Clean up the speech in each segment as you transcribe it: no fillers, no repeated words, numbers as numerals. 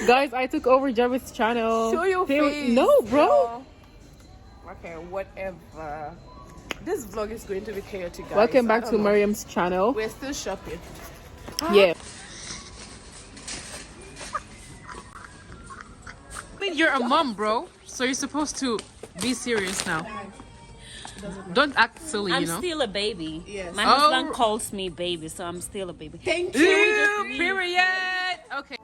Guys, I took over Jarvis' channel. Show your face. No, bro. Okay, whatever. This vlog is going to be chaotic, guys. Welcome back to Mariam's channel. We're still shopping. Yeah. I mean, you're a mom, bro. So you're supposed to be serious now. Don't act silly, I'm you know. still a baby. Yes. My husband calls me baby, so I'm still a baby. Thank you. Ew, period. Okay.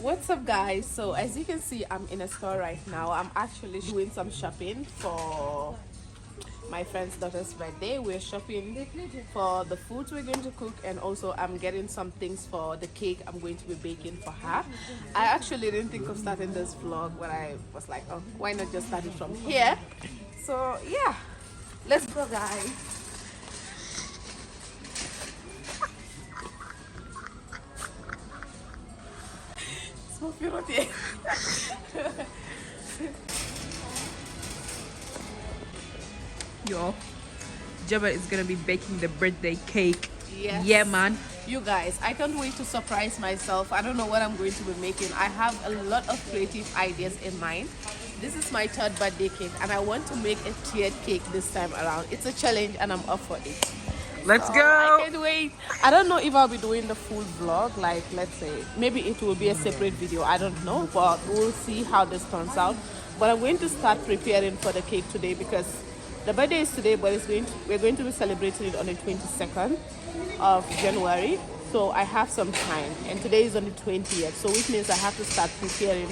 What's up, guys? So as you can see, I'm in a store right now. I'm actually doing some shopping for my friend's daughter's birthday. We're shopping for the foods we're going to cook, and also I'm getting some things for the cake I'm going to be baking for her. I actually didn't think of starting this vlog, but I was like, oh, why not just start it from here? So yeah, let's go, guys. So beautiful. Yo, Jabba is gonna be baking the birthday cake. Yes. Yeah, man. You guys, I can't wait to surprise myself. I don't know what I'm going to be making. I have a lot of creative ideas in mind. This is my third birthday cake, and I want to make a tiered cake this time around. It's a challenge, and I'm up for it. Let's So, go. I can't wait. I don't know if I'll be doing the full vlog. Like, let's say, maybe it will be a separate video. I don't know, but we'll see how this turns out. But I'm going to start preparing for the cake today because the birthday is today, but we're going to be celebrating it on the 22nd of January. So I have some time, and today is on the 20th. So which means I have to start preparing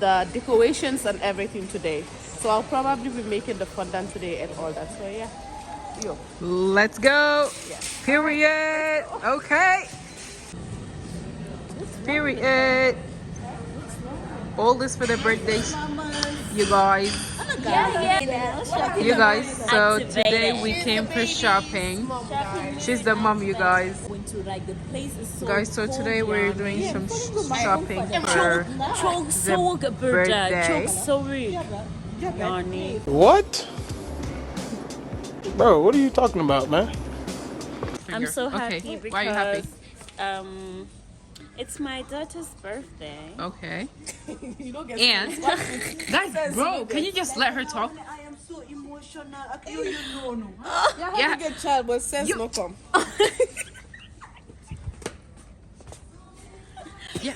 the decorations and everything today. So I'll probably be making the fondant today and all that. So yeah. Yo. Let's go. Yeah. Period. Okay. Period. All this for the birthday, you guys. You guys. So today we came for shopping. She's the mom, you guys. Guys, so today we're doing some shopping for the birthday. What? Bro, what are you talking about, man? I'm so happy Okay. because Why are you happy? It's my daughter's birthday. Okay. You don't get And guys, bro, can you just let her talk? I am so emotional. You know, no. Yeah, Yeah. to get child, but sense no come.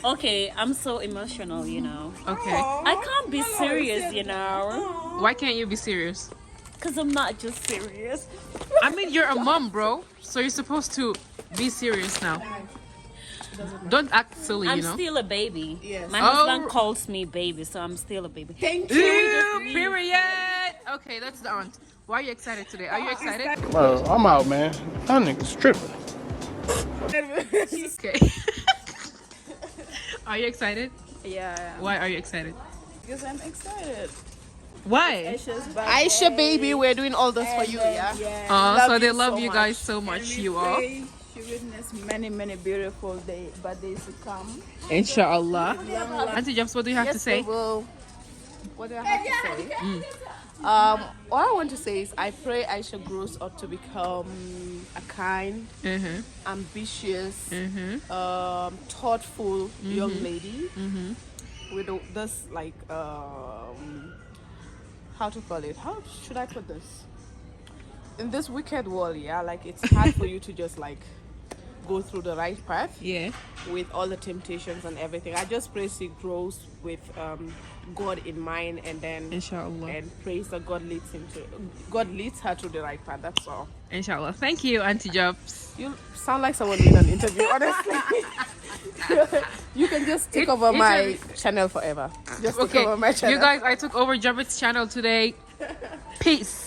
Okay, I'm so emotional, you know. Okay. I can't be serious, you know, Why can't you be serious? because I'm not just serious. I mean, you're a mom, bro. So you're supposed to be serious now. Don't act silly, I'm you know. still a baby. Yes. My husband calls me baby, so I'm still a baby. Thank Ew, you. period. Okay, that's the aunt. Why are you excited today? Are you excited? Bro, I'm out, man. That nigga's tripping. Okay. Are you excited? Yeah, Why are you excited? because I'm excited. Why? Aisha, baby, we're doing all this for you, yeah? Oh, so Love they you love so you guys so much. You all. She witnessed many beautiful birthdays to come. Inshallah. Auntie Jobs, what do you have to say? Well, what do I have to say? All I want to say is I pray Aisha grows up to become a kind, ambitious, thoughtful young lady with this like how to call it? How should I put this? In this wicked world, yeah, like it's hard for you to just like go through the right path. Yeah. With all the temptations and everything. I just pray she grows with God in mind, and then Inshallah. and prays that God leads her to the right path. That's all. Inshallah. Thank you, Auntie Jobs. You sound like someone doing an interview, honestly. You can just take over my channel forever. Just take Okay. over my channel. You guys, I took over Jarvis' channel today. Peace.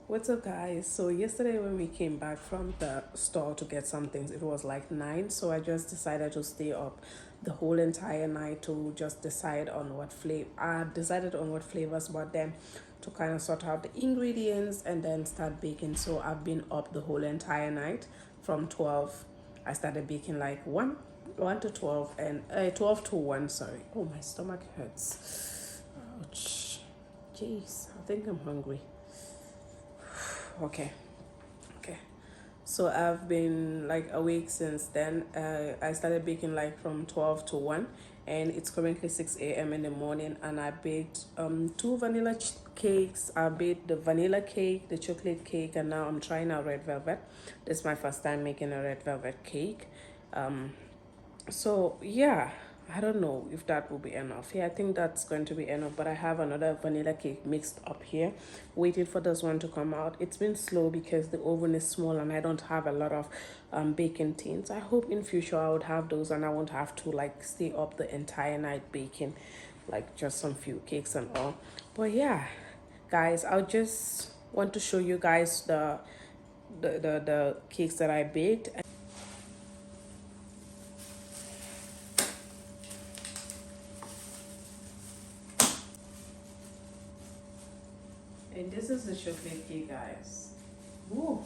What's up, guys? So yesterday when we came back from the store to get some things, it was like 9, so I just decided to stay up the whole entire night to just decide on what flavor. I decided on what flavors, but then to kind of sort out the ingredients and then start baking. So I've been up the whole entire night from 12. I started baking like 1 to 12 and 12 to 1. Sorry. Oh, my stomach hurts. Ouch. Jeez, I think I'm hungry. Okay. So I've been like awake since then. I started baking like from 12 to 1, and it's currently 6 a.m. in the morning, and I baked 2 vanilla cakes. I baked the vanilla cake, the chocolate cake, and now I'm trying out red velvet. This is my first time making a red velvet cake. So yeah, I don't know if that will be enough. Yeah, I think that's going to be enough, but I have another vanilla cake mixed up here waiting for this one to come out. It's been slow because the oven is small and I don't have a lot of baking tins. I hope in future I would have those and I won't have to like stay up the entire night baking like just some few cakes and all. But yeah, guys, I'll just want to show you guys the cakes that I baked. And this is the chocolate cake, guys. Ooh.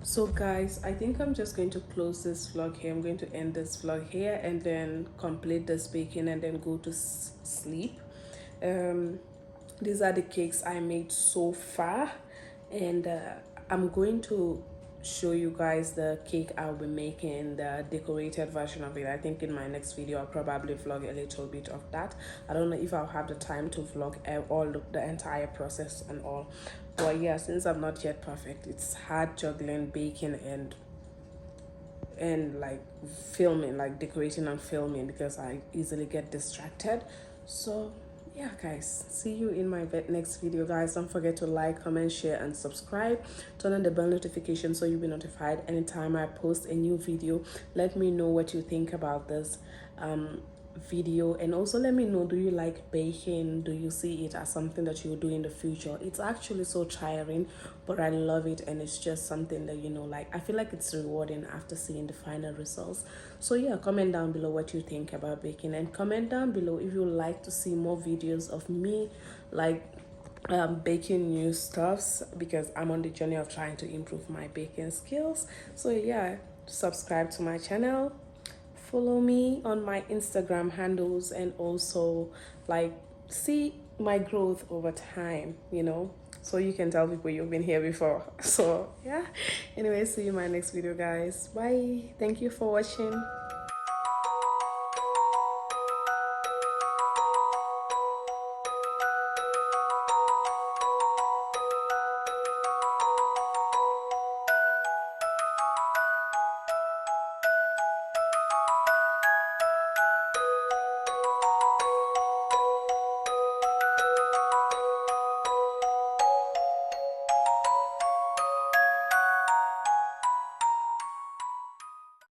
So guys, I think I'm just going to close this vlog here. I'm going to end this vlog here and then complete this baking and then go to sleep. These are the cakes I made so far, and I'm going to show you guys the cake I'll be making, the decorated version of it. I think in my next video I'll probably vlog a little bit of that. I don't know if I'll have the time to vlog all the entire process and all, but yeah, since I'm not yet perfect, it's hard juggling baking and like filming, like decorating and filming, because I easily get distracted. So yeah guys, see you in my next video. Guys, don't forget to like, comment, share and subscribe. Turn on the bell notification so you'll be notified anytime I post a new video. Let me know what you think about this video, and also let me know, do you like baking? Do you see it as something that you'll do in the future? It's actually so tiring, but I love it, and it's just something that, you know, like I feel like it's rewarding after seeing the final results. So yeah, comment down below what you think about baking, and comment down below if you like to see more videos of me like baking new stuffs, because I'm on the journey of trying to improve my baking skills. So yeah, subscribe to my channel, follow me on my Instagram handles, and also like see my growth over time, you know, so you can tell people you've been here before. So yeah, anyway, see you in my next video guys. Bye, thank you for watching.